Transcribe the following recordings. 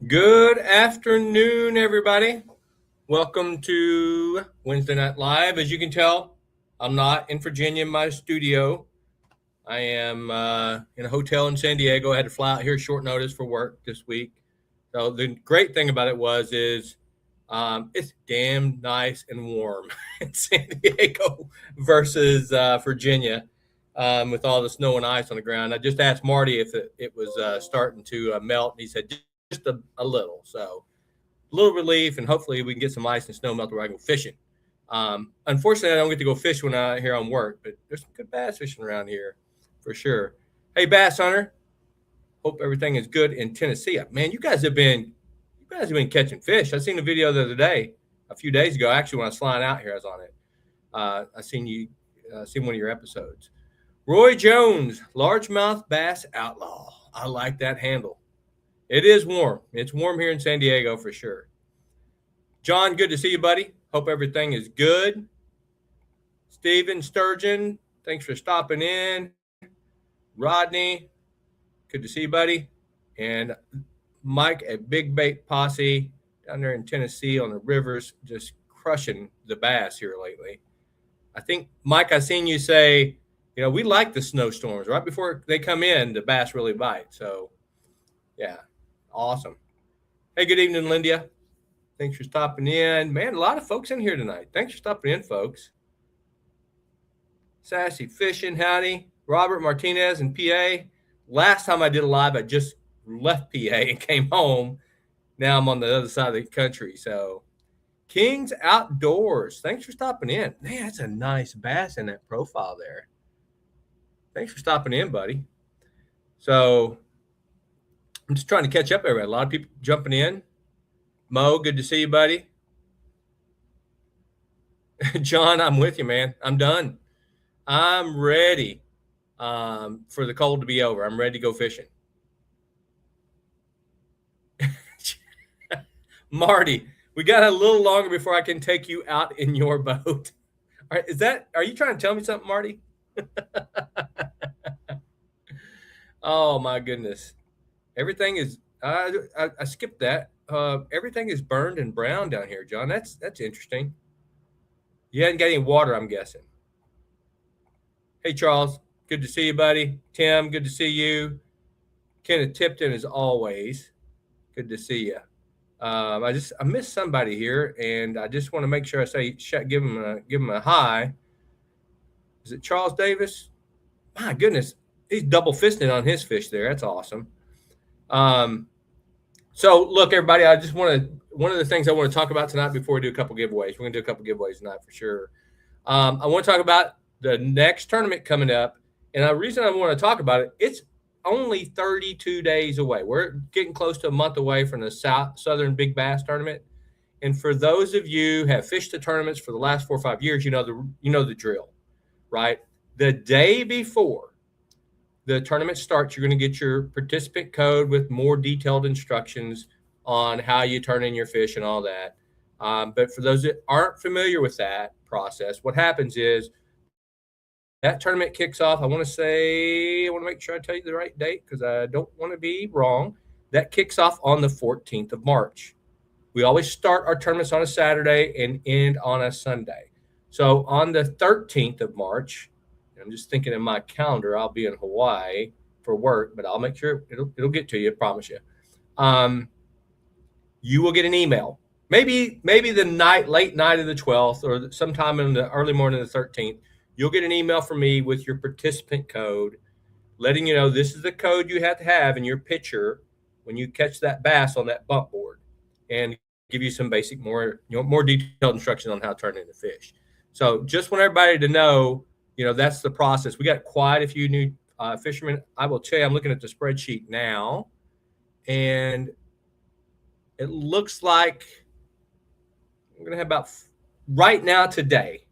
Good afternoon, everybody. Welcome to Wednesday Night Live. As you can tell, I'm not in Virginia in my studio. I am in a hotel in San Diego. I had to fly out here short notice for work this week. So the great thing about it is it's damn nice and warm in San Diego versus Virginia with all the snow and ice on the ground. I just asked Marty if it was starting to melt, and he said just a little. So a little relief, and hopefully we can get some ice and snow melt where I can go fishing. Unfortunately, I don't get to go fish when I'm here on work, but there's some good bass fishing around here for sure. Hey, bass hunter, hope everything is good in Tennessee. Man, you guys have been catching fish. I seen a video the other day, a few days ago. Actually, when I was flying out here, I was on it. I seen one of your episodes. Roy Jones, largemouth bass outlaw. I like that handle. It is warm. It's warm here in San Diego for sure. John, good to see you, buddy. Hope everything is good. Steven Sturgeon, thanks for stopping in. Rodney, good to see you, buddy. And Mike at Big Bait Posse down there in Tennessee on the rivers, just crushing the bass here lately. I think, Mike, I seen you say, we like the snowstorms. Right before they come in, the bass really bite. So, yeah, awesome. Hey, good evening, Lindia. Thanks for stopping in. Man, a lot of folks in here tonight. Thanks for stopping in, folks. Sassy Fishing, howdy. Robert Martinez in PA. Last time I did a live, I just left PA and came home. Now I'm on the other side of the country. So, King's Outdoors. Thanks for stopping in. Man, that's a nice bass in that profile there. Thanks for stopping in, buddy. So, I'm just trying to catch up everybody. A lot of people jumping in. Mo, good to see you, buddy. John, I'm with you, man. I'm done. I'm ready for the cold to be over. I'm ready to go fishing. Marty, we got a little longer before I can take you out in your boat. All right, are you trying to tell me something, Marty? Oh my goodness. Everything is I skipped that. Everything is burned and brown down here, John. That's interesting. You hadn't got any water, I'm guessing. Hey Charles, good to see you, buddy. Tim, good to see you. Kenneth Tipton, as always, good to see you. I missed somebody here, and I just want to make sure I say give him a hi. Is it Charles Davis? My goodness, he's double fisting on his fish there. That's awesome. So look, everybody, one of the things I want to talk about tonight before we do a couple giveaways. We're gonna do a couple giveaways tonight for sure. I want to talk about the next tournament coming up, and the reason I want to talk about it, it's only 32 days away. We're getting close to a month away from the Southern Big Bass Tournament. And for those of you who have fished the tournaments for the last 4 or 5 years, you know the drill, right? The day before the tournament starts, you're going to get your participant code with more detailed instructions on how you turn in your fish and all that. But for those that aren't familiar with that process, what happens is that tournament kicks off. I want to make sure I tell you the right date because I don't want to be wrong. That kicks off on the 14th of March. We always start our tournaments on a Saturday and end on a Sunday. So on the 13th of March, I'm just thinking in my calendar, I'll be in Hawaii for work, but I'll make sure it'll get to you. I promise you. You will get an email. Maybe the late night of the 12th or sometime in the early morning of the 13th. You'll get an email from me with your participant code, letting you know this is the code you have to have in your picture when you catch that bass on that bump board, and give you some basic, more detailed instructions on how to turn in the fish. So just want everybody to know, that's the process. We got quite a few new fishermen. I will tell you, I'm looking at the spreadsheet now, and it looks like we're going to have about right now today.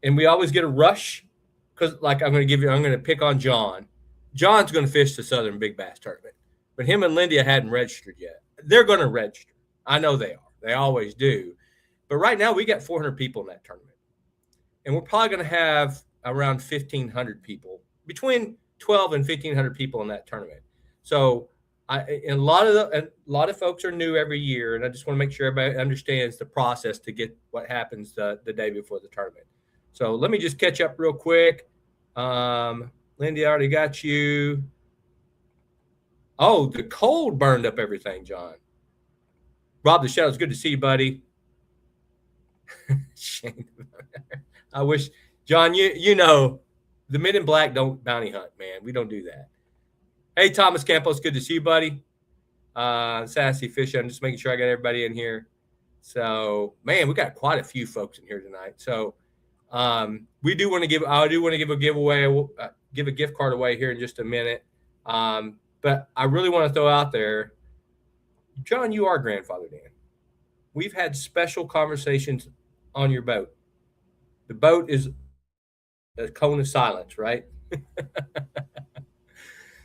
And we always get a rush because, like, I'm going to pick on John. John's going to fish the Southern Big Bass Tournament, but him and Lindy hadn't registered yet. They're going to register. I know they are. They always do. But right now we got 400 people in that tournament, and we're probably going to have around 1,500 people, between 12 and 1,500 people in that tournament. So a lot of folks are new every year, and I just want to make sure everybody understands the process to get what happens the day before the tournament. So let me just catch up real quick. Lindy, I already got you. Oh, the cold burned up everything, John. Rob the Shadows, good to see you, buddy. I wish, John, you know, the Men in Black don't bounty hunt, man. We don't do that. Hey, Thomas Campos, good to see you, buddy. Sassy Fish, I'm just making sure I got everybody in here. So, man, we got quite a few folks in here tonight. So, I do want to give a giveaway, give a gift card away here in just a minute. But I really want to throw out there, John, you are grandfathered in. We've had special conversations on your boat. The boat is a cone of silence, right?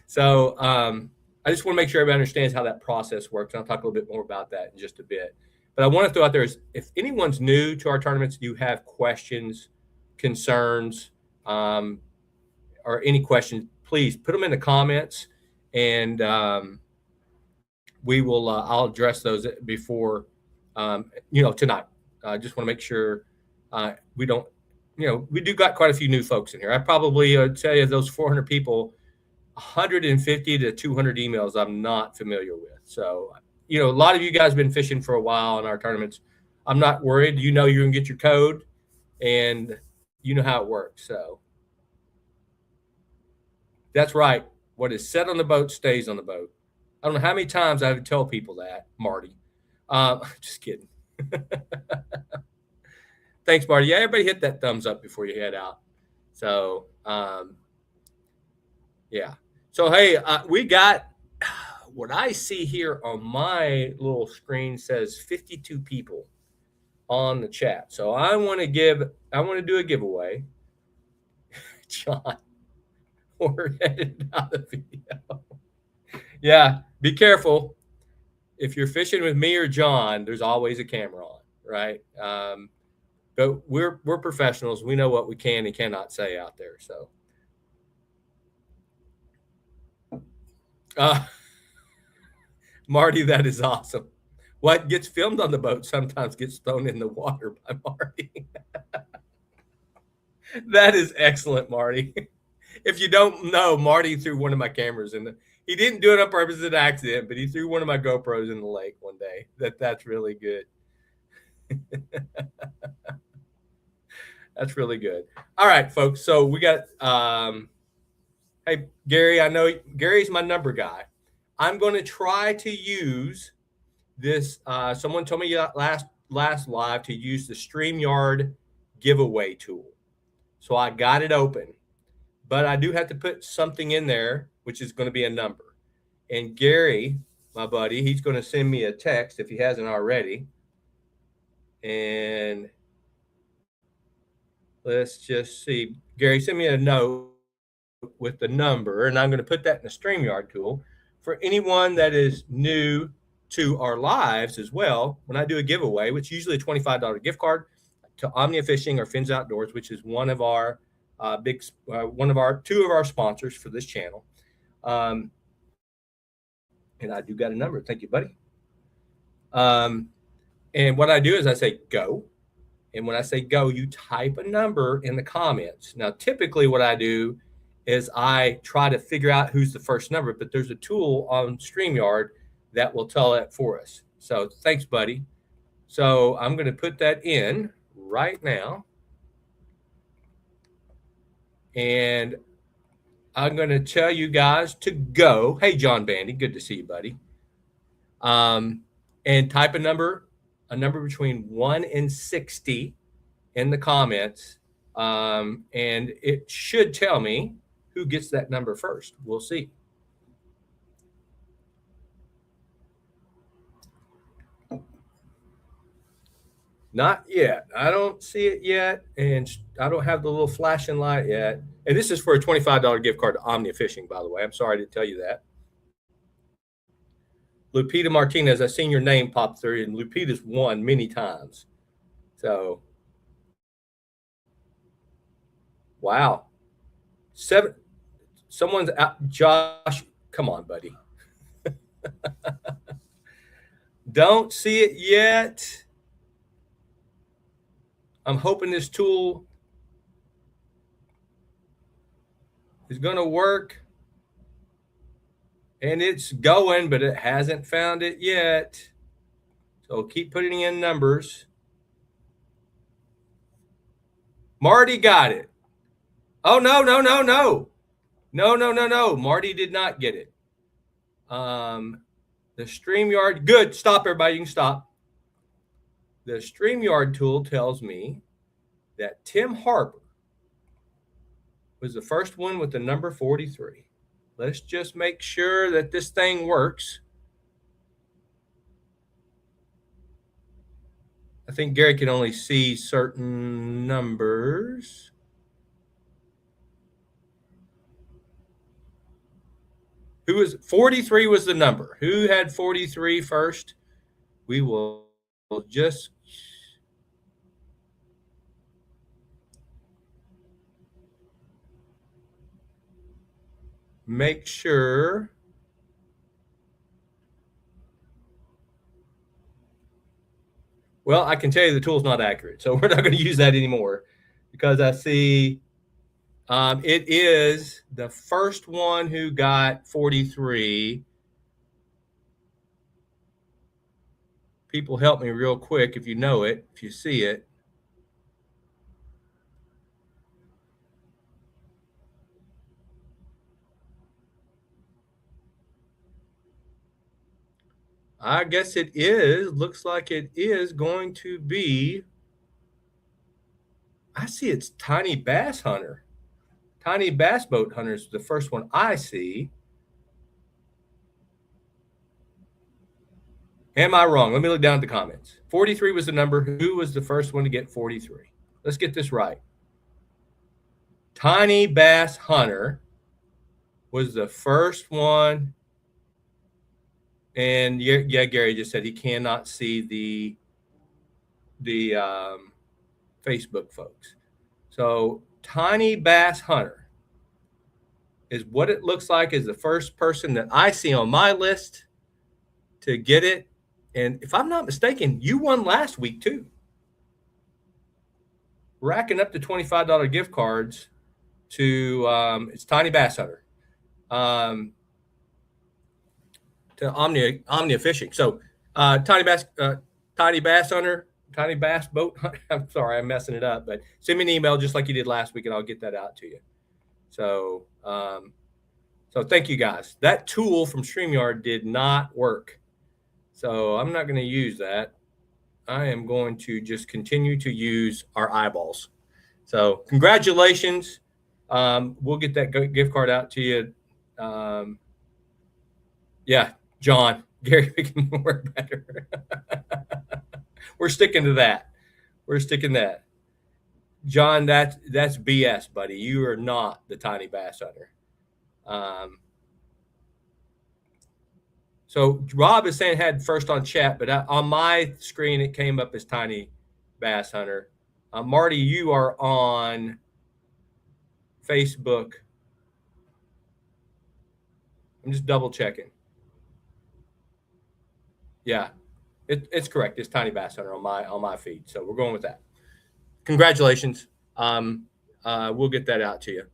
So I just want to make sure everybody understands how that process works. And I'll talk a little bit more about that in just a bit. But I want to throw out there is if anyone's new to our tournaments, you have questions, concerns, or any questions, please put them in the comments, and we will. I'll address those before tonight. I just want to make sure we don't. We do got quite a few new folks in here. I probably tell you those 400 people, 150 to 200 emails I'm not familiar with. So, a lot of you guys have been fishing for a while in our tournaments. I'm not worried. You're going to get your code, and you know how it works. So that's right. What is set on the boat stays on the boat. I don't know how many times I would tell people that, Marty. Just kidding. Thanks, Marty. Yeah, everybody hit that thumbs up before you head out. So, yeah. So, hey, we got what I see here on my little screen says 52 people on the chat. So I want to do a giveaway. John, we're headed out of the video. Yeah, be careful. If you're fishing with me or John, there's always a camera on, right? But we're professionals. We know what we can and cannot say out there. So, Marty, that is awesome. What gets filmed on the boat sometimes gets thrown in the water by Marty. That is excellent, Marty. If you don't know, Marty threw one of my cameras in he didn't do it on purpose, as an accident, but he threw one of my GoPros in the lake one day. That's really good. That's really good. All right, folks. So we got, hey, Gary, I know Gary's my number guy. I'm going to try to use this. Someone told me last live to use the StreamYard giveaway tool. So I got it open, but I do have to put something in there, which is going to be a number. And Gary, my buddy, he's going to send me a text if he hasn't already. And let's just see. Gary, send me a note with the number, and I'm going to put that in the StreamYard tool. For anyone that is new to our lives as well, when I do a giveaway, which is usually a $25 gift card to Omnia Fishing or Fins Outdoors, which is one of our two of our sponsors for this channel. And I do got a number. Thank you, buddy. And what I do is I say go. And when I say go, you type a number in the comments. Now, typically what I do is I try to figure out who's the first number, but there's a tool on StreamYard that will tell that for us. So thanks, buddy. So I'm going to put that in right now. And I'm going to tell you guys to go. Hey, John Bandy, good to see you, buddy. And type a number between 1 and 60 in the comments. And it should tell me who gets that number first. We'll see. Not yet. I don't see it yet. And I don't have the little flashing light yet. And this is for a $25 gift card to Omnia Fishing, by the way. I'm sorry to tell you that. Lupita Martinez, I've seen your name pop through, and Lupita's won many times. So, wow. Someone's out. Josh, come on, buddy. Don't see it yet. I'm hoping this tool is going to work. And it's going, but it hasn't found it yet. So keep putting in numbers. Marty got it. Oh, no. No. Marty did not get it. The StreamYard, good. Stop, everybody. You can stop. The StreamYard tool tells me that Tim Harper was the first one with the number 43. Let's just make sure that this thing works. I think Gary can only see certain numbers. Who was 43 was the number. Who had 43 first? We will just make sure. Well, I can tell you the tool's not accurate, so we're not going to use that anymore because I see it is the first one who got 43. People help me real quick if you know it, if you see it. I guess it is. Looks like it is going to be. I see it's Tiny Bass Hunter. Tiny Bass Boat Hunter is the first one I see. Am I wrong? Let me look down at the comments. 43 was the number. Who was the first one to get 43? Let's get this right. Tiny Bass Hunter was the first one. And yeah, Gary just said he cannot see the Facebook folks. So Tiny Bass Hunter is what it looks like as the first person that I see on my list to get it. And if I'm not mistaken, you won last week too. Racking up the $25 gift cards to it's Tiny Bass Hunter to Omnia Fishing. So Tiny Bass Hunter, Tiny Bass Boat Hunter. I'm sorry, I'm messing it up, but send me an email just like you did last week, and I'll get that out to you. So so thank you guys. That tool from StreamYard did not work, so I'm not going to use that. I am going to just continue to use our eyeballs. So congratulations. We'll get that gift card out to you. Yeah, John, Gary making me work better. We're sticking to that. John, that's BS, buddy. You are not the Tiny Bass Hunter. So Rob is saying had first on chat, but on my screen it came up as Tiny Bass Hunter. Marty, you are on Facebook. I'm just double checking. Yeah, it's correct. It's Tiny Bass Hunter on my feed. So we're going with that. Congratulations. We'll get that out to you.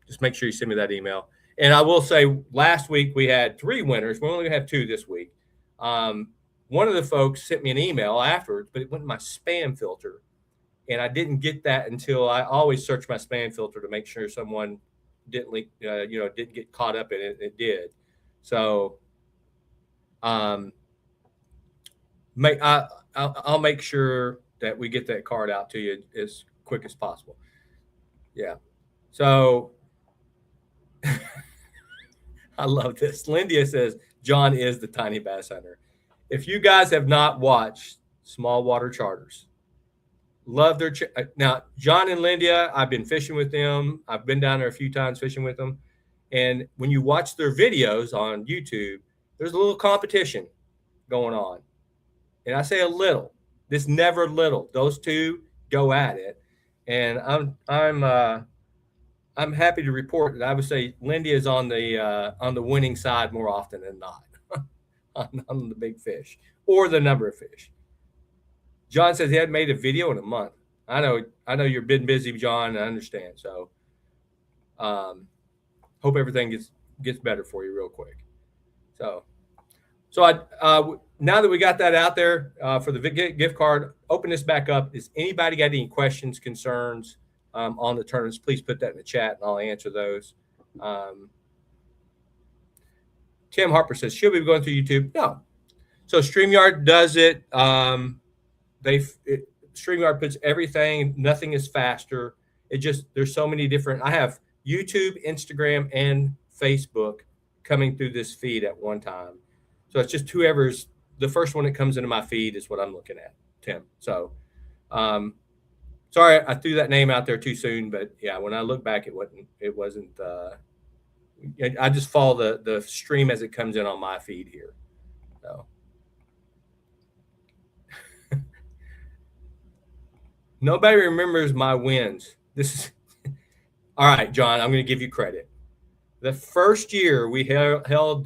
Just make sure you send me that email. And I will say, last week we had 3 winners. We're only going to have 2 this week. One of the folks sent me an email afterwards, but it went in my spam filter. And I didn't get that until I always search my spam filter to make sure someone didn't get caught up in it. It did. So I'll make sure that we get that card out to you as quick as possible. Yeah. So I love this. Lindia says, John is the Tiny Bass Hunter. If you guys have not watched Small Water Charters, love their now, John and Lindia, I've been fishing with them. I've been down there a few times fishing with them. And when you watch their videos on YouTube, there's a little competition going on. And I say a little. This never little. Those two go at it. And I'm happy to report that I would say Lindia is on the winning side more often than not. on the big fish or the number of fish. John says he hadn't made a video in a month. I know you've been busy, John. I understand. So, hope everything gets better for you real quick. So, now that we got that out there for the gift card, open this back up. Is anybody got any questions, concerns on the tournaments? Please put that in the chat, and I'll answer those. Tim Harper says, should we be going through YouTube? No. So StreamYard does it. StreamYard puts everything. Nothing is faster. There's so many different. I have YouTube, Instagram, and Facebook coming through this feed at one time. So it's just whoever's the first one that comes into my feed is what I'm looking at, Tim. So, sorry I threw that name out there too soon, but yeah, when I look back, it wasn't. I just follow the stream as it comes in on my feed here. So. Nobody remembers my wins. This is all right, John. I'm going to give you credit. The first year we held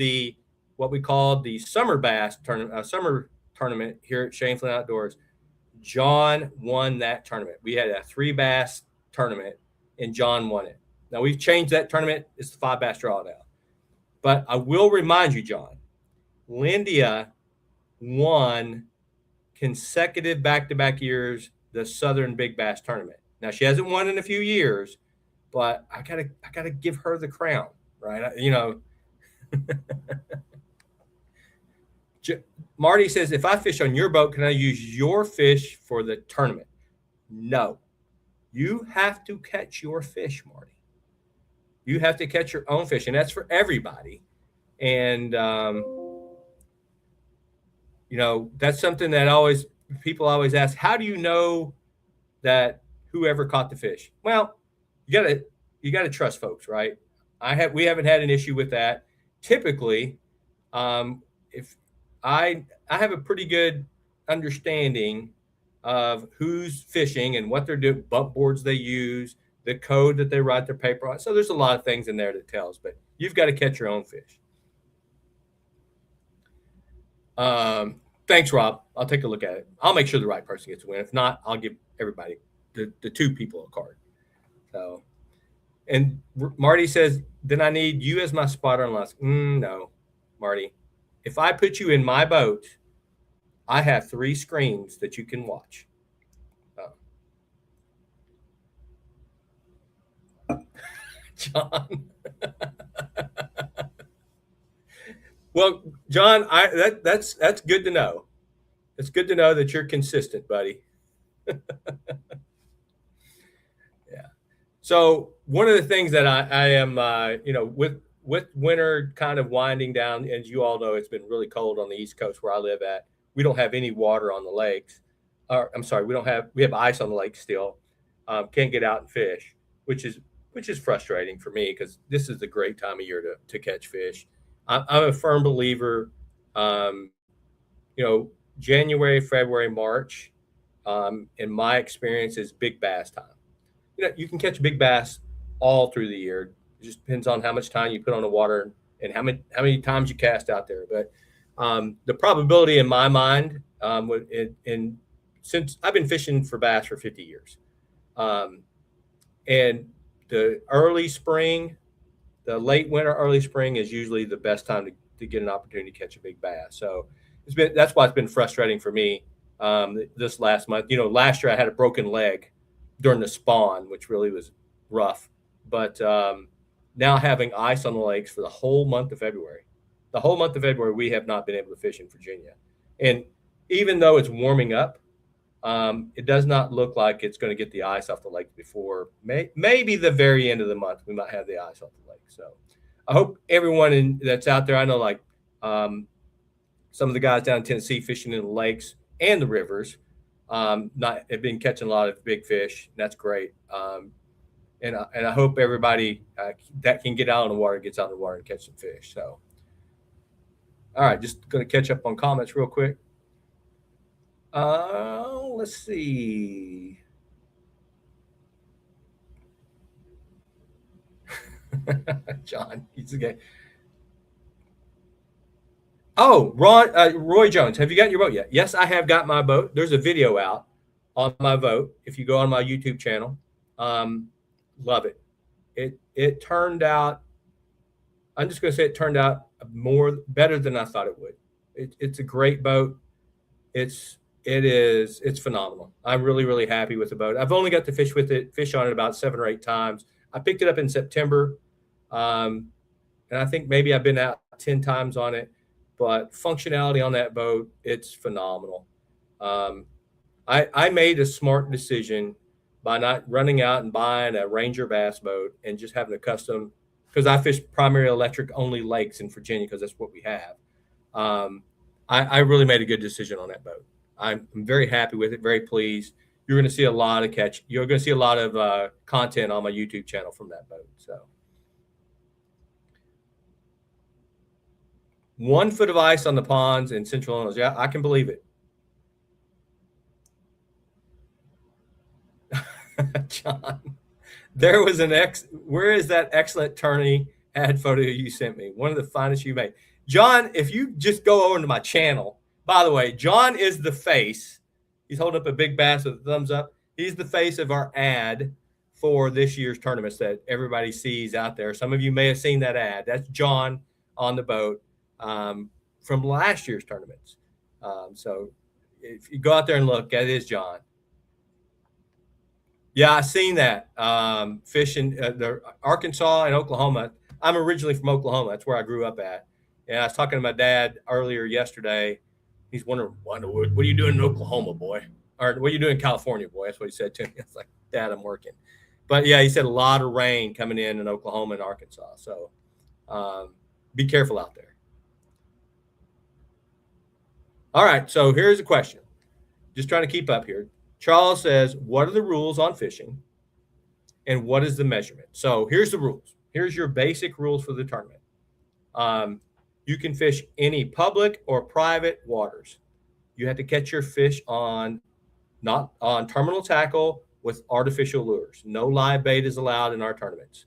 what we called the summer bass tournament, summer tournament here at Shane Flynn Outdoors. John won that tournament. We had a 3 bass tournament, and John won it. Now we've changed that tournament. It's the 5 bass draw now. But I will remind you, John, Lindia won consecutive back-to-back years the Southern Big Bass Tournament. Now she hasn't won in a few years, but I gotta give her the crown, right? Marty says, if I fish on your boat, can I use your fish for the tournament? No, you have to catch your fish, Marty. You have to catch your own fish, and that's for everybody. And that's something that people always ask, how do you know that whoever caught the fish? Well, you gotta trust folks, right? We haven't had an issue with that. Typically, if I have a pretty good understanding of who's fishing and what they're doing, bump boards they use, the code that they write their paper on. So there's a lot of things in there that tells, but you've got to catch your own fish. Thanks, Rob. I'll take a look at it. I'll make sure the right person gets a win. If not, I'll give everybody, the 2 people, a card. So, and Marty says, then I need you as my spotter unless, no, Marty. If I put you in my boat, I have 3 screens that you can watch. John. Well, John, that's good to know. It's good to know that you're consistent, buddy. Yeah. So one of the things that I am, with winter kind of winding down, as you all know, it's been really cold on the East Coast where I live at. We don't have any water on the lakes. We have ice on the lake still. Can't get out and fish, which is frustrating for me because this is the great time of year to catch fish. I'm a firm believer, January, February, March, in my experience, is big bass time. You can catch big bass all through the year. It just depends on how much time you put on the water and how many times you cast out there. But the probability in my mind, since I've been fishing for bass for 50 years, and the early spring, the late winter, early spring is usually the best time to get an opportunity to catch a big bass. So that's why it's been frustrating for me this last month. Last year I had a broken leg during the spawn, which really was rough. But now having ice on the lakes for the whole month of February, we have not been able to fish in Virginia. And even though it's warming up, it does not look like it's going to get the ice off the lake before maybe the very end of the month. We might have the ice off the lake. So I hope everyone that's out there, I know some of the guys down in Tennessee fishing in the lakes and the rivers have been catching a lot of big fish. And that's great. And I hope everybody that can get out on the water gets out on the water and catch some fish. So, all right, just going to catch up on comments real quick. Let's see. John, he's okay. Oh, Roy Jones, have you gotten your boat yet? Yes, I have got my boat. There's a video out on my boat. If you go on my YouTube channel, um, love it. It turned out. I'm just going to say it turned out better than I thought it would. It's a great boat. It's phenomenal. I'm really happy with the boat. I've only got to fish on it about 7 or 8 times. I picked it up in September, and I think maybe I've been out 10 times on it. But functionality on that boat, it's phenomenal. I made a smart decision by not running out and buying a Ranger bass boat and just having a custom, because I fish primary electric only lakes in Virginia because that's what we have. I really made a good decision on that boat. I'm very happy with it, very pleased. You're going to see a lot of You're going to see a lot of content on my YouTube channel from that boat. So 1 foot of ice on the ponds in Central Illinois. Yeah, I can believe it. John, there was where is that excellent tourney ad photo you sent me? One of the finest you made. John, if you just go over to my channel, by the way, John is the face. He's holding up a big bass with a thumbs up. He's the face of our ad for this year's tournaments that everybody sees out there. Some of you may have seen that ad. That's John on the boat from last year's tournaments. So if you go out there and look, that is John. Yeah, I've seen that. Fishing the Arkansas and Oklahoma. I'm originally from Oklahoma. That's where I grew up at. And I was talking to my dad earlier yesterday. He's wondering, what are you doing in Oklahoma, boy? Or what are you doing in California, boy? That's what he said to me. I was like, Dad, I'm working. But yeah, he said a lot of rain coming in Oklahoma and Arkansas. So be careful out there. All right, so here's a question. Just trying to keep up here. Charles says, what are the rules on fishing and what is the measurement? So here's the rules. Here's your basic rules for the tournament. You can fish any public or private waters. You have to catch your fish not on terminal tackle with artificial lures. No live bait is allowed in our tournaments.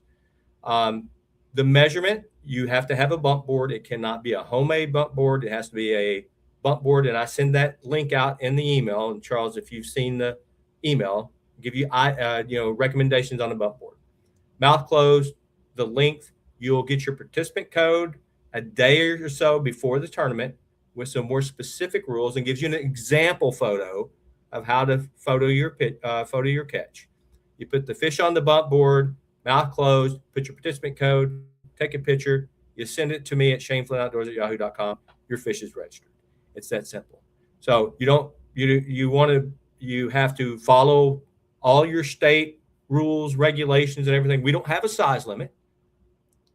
The measurement, you have to have a bump board. It cannot be a homemade bump board. It has to be a bump board, and I send that link out in the email. And Charles, if you've seen the email, give you recommendations on the bump board. Mouth closed, the length. You'll get your participant code a day or so before the tournament with some more specific rules, and gives you an example photo of how to photo your catch. You put the fish on the bump board, mouth closed, put your participant code, take a picture, you send it to me at ShaneFlynnOutdoors@yahoo.com. Your fish is registered. It's that simple. So you have to follow all your state rules, regulations, and everything. We don't have a size limit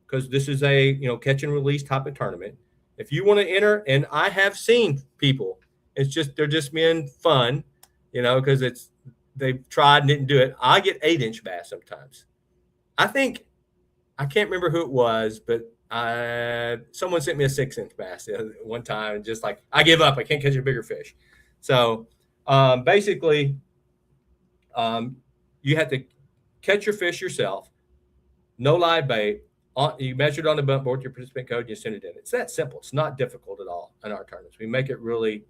because this is a catch and release type of tournament. If you want to enter, and I have seen people, they're just being fun, because they've tried and didn't do it. I get 8-inch bass sometimes. I can't remember who it was, but someone sent me a 6-inch bass one time, and just like, I give up. I can't catch a bigger fish. So basically, you have to catch your fish yourself. No live bait. You measure it on the bump board, your participant code, you send it in. It's that simple. It's not difficult at all in our tournaments. We make it really,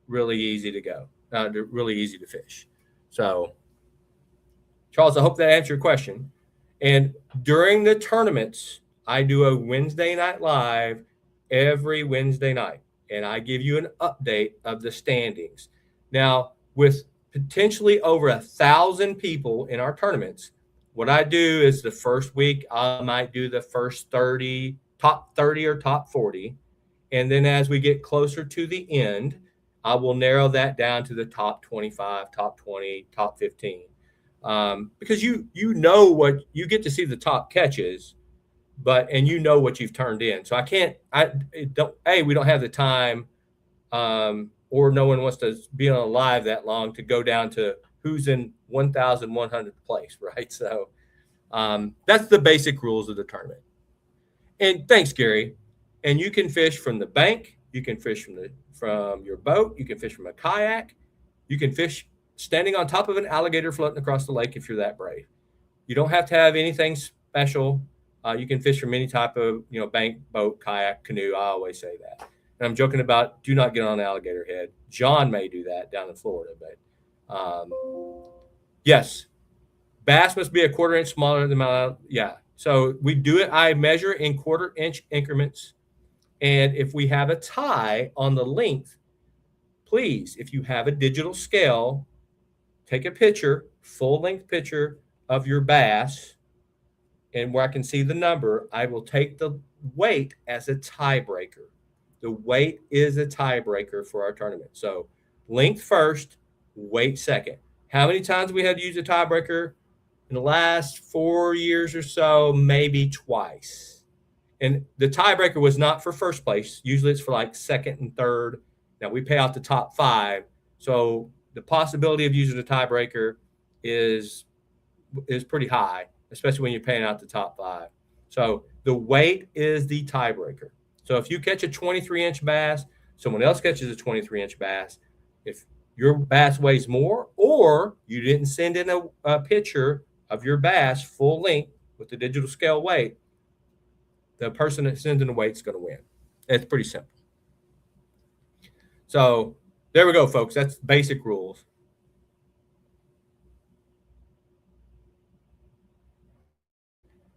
really easy to go, really easy to fish. So, Charles, I hope that answered your question. And during the tournaments, I do a Wednesday night live every Wednesday night, and I give you an update of the standings. Now, with potentially over 1,000 people in our tournaments, what I do is the first week, I might do the first top 30 or top 40. And then as we get closer to the end, I will narrow that down to the top 25, top 20, top 15. Because you what you get to see the top catches, and what you've turned in. So we don't have the time, or no one wants to be on a live that long to go down to who's in 1,100th place, right? So that's the basic rules of the tournament. And thanks, Gary. And you can fish from the bank. You can fish from your boat. You can fish from a kayak. You can fish standing on top of an alligator floating across the lake if you're that brave. You don't have to have anything special. You can fish from any type of bank, boat, kayak, canoe. I always say that. And I'm joking about do not get on alligator head. John may do that down in Florida, but yes, bass must be a 1/4 inch smaller than my, yeah. So we do it. I measure in 1/4 inch increments. And if we have a tie on the length, please, if you have a digital scale, take a picture, full length picture of your bass, and where I can see the number, I will take the weight as a tiebreaker. The weight is a tiebreaker for our tournament. So length first, weight second. How many times we had to use a tiebreaker in the last 4 years or so? Maybe twice. And the tiebreaker was not for first place. Usually it's for like second and third. Now we pay out the top 5. So the possibility of using a tiebreaker is pretty high, especially when you're paying out the top 5. So the weight is the tiebreaker. So if you catch a 23-inch bass, someone else catches a 23-inch bass, if your bass weighs more or you didn't send in a picture of your bass full length with the digital scale weight, the person that sends in the weight is going to win. It's pretty simple. So there we go, folks. That's basic rules.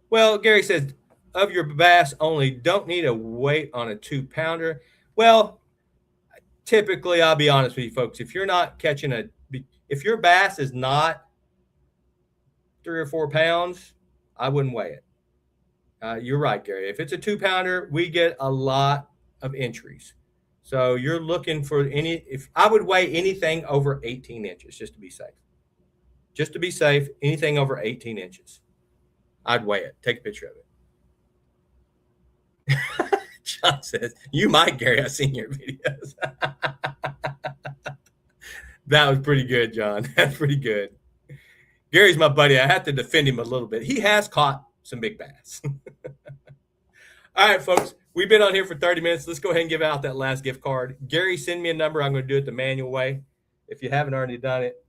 Well, Gary says, of your bass only, don't need a weight on a 2-pounder. Well, typically, I'll be honest with you, folks. If you're not catching if your bass is not 3 or 4 pounds, I wouldn't weigh it. You're right, Gary. If it's a 2-pounder, we get a lot of entries. So you're looking for if I would weigh anything over 18 inches just to be safe. Just to be safe, anything over 18 inches. I'd weigh it. Take a picture of it. John says, you might, Gary. I've seen your videos. That was pretty good, John. That's pretty good. Gary's my buddy. I have to defend him a little bit. He has caught some big bass. All right, folks. We've been on here for 30 minutes. Let's go ahead and give out that last gift card. Gary, send me a number. I'm going to do it the manual way. If you haven't already done it,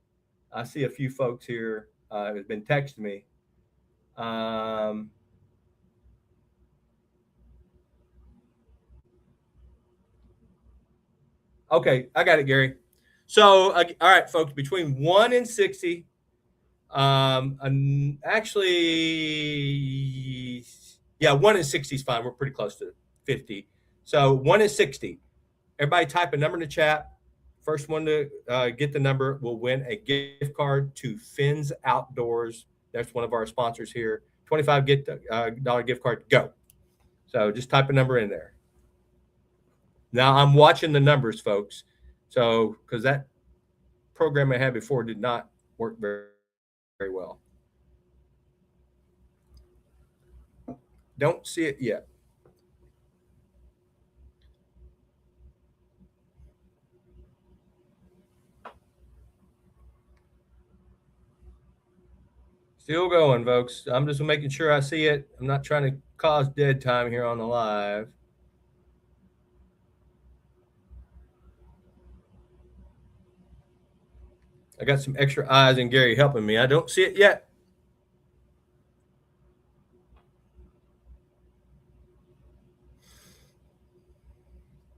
I see a few folks here have been texting me. Okay, I got it, Gary. So, all right, folks, between 1 and 60, actually, yeah, 1 and 60 is fine. We're pretty close to 50. So 1 and 60. Everybody type a number in the chat. First one to get the number will win a gift card to Finn's Outdoors. That's one of our sponsors here. $25 gift card. Go. So just type a number in there. Now I'm watching the numbers, folks. So because that program I had before did not work very, very well. Don't see it yet. Still going, folks. I'm just making sure I see it. I'm not trying to cause dead time here on the live. I got some extra eyes and Gary helping me. I don't see it yet.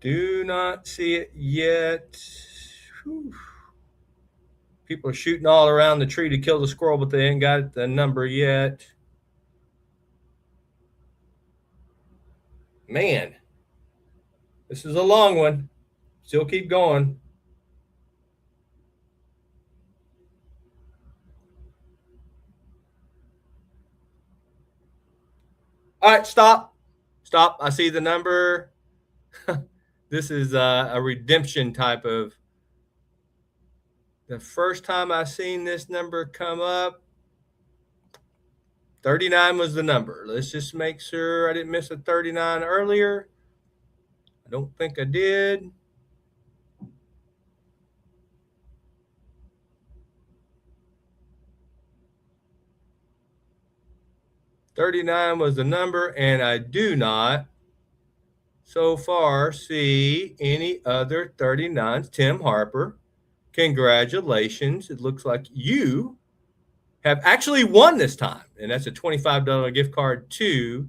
Do not see it yet. Whew. People are shooting all around the tree to kill the squirrel, but they ain't got the number yet. Man, this is a long one. Still keep going. All right, stop. Stop. I see the number. This is a redemption type of. The first time I seen this number come up, 39 was the number. Let's just make sure I didn't miss a 39 earlier. I don't think I did. $39 was the number, and I do not so far see any other 39s. Tim Harper, congratulations. It looks like you have actually won this time, and that's a $25 gift card to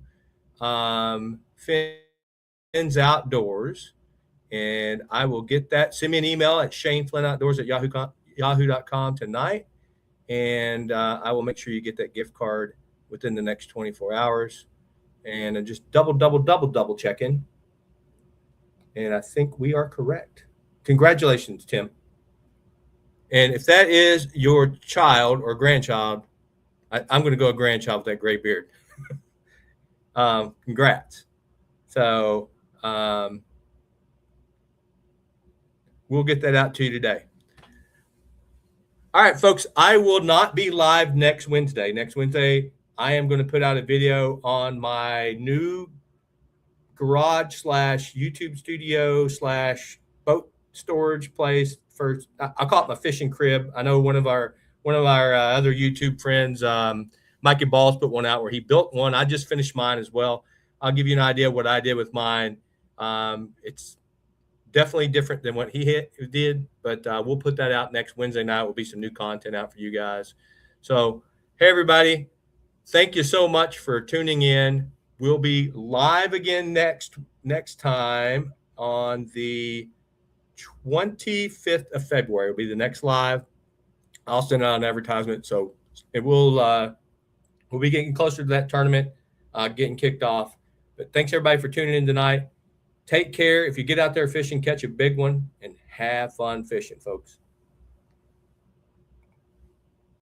Finn's Outdoors. and I will get that. Send me an email at shaneflynnoutdoors@yahoo.com tonight, and I will make sure you get that gift card within the next 24 hours. And just double checking. And I think we are correct. Congratulations, Tim. And if that is your child or grandchild, I'm going to go a grandchild with that gray beard. Congrats. So we'll get that out to you today. All right, folks, I will not be live next Wednesday. Next Wednesday, I am going to put out a video on my new garage / YouTube studio / boat storage place. First, I'll call it my fishing crib. I know one of our other YouTube friends, Mikey Balls, put one out where he built one. I just finished mine as well. I'll give you an idea of what I did with mine. It's definitely different than what he did, but we'll put that out next Wednesday night. Will be some new content out for you guys. So, hey, everybody, thank you so much for tuning in. We'll be live again next time on the 25th of February. Will be the next live. I'll send out an advertisement. So it will we'll be getting closer to that tournament, getting kicked off. But thanks everybody for tuning in tonight. Take care. If you get out there fishing, catch a big one and have fun fishing, folks.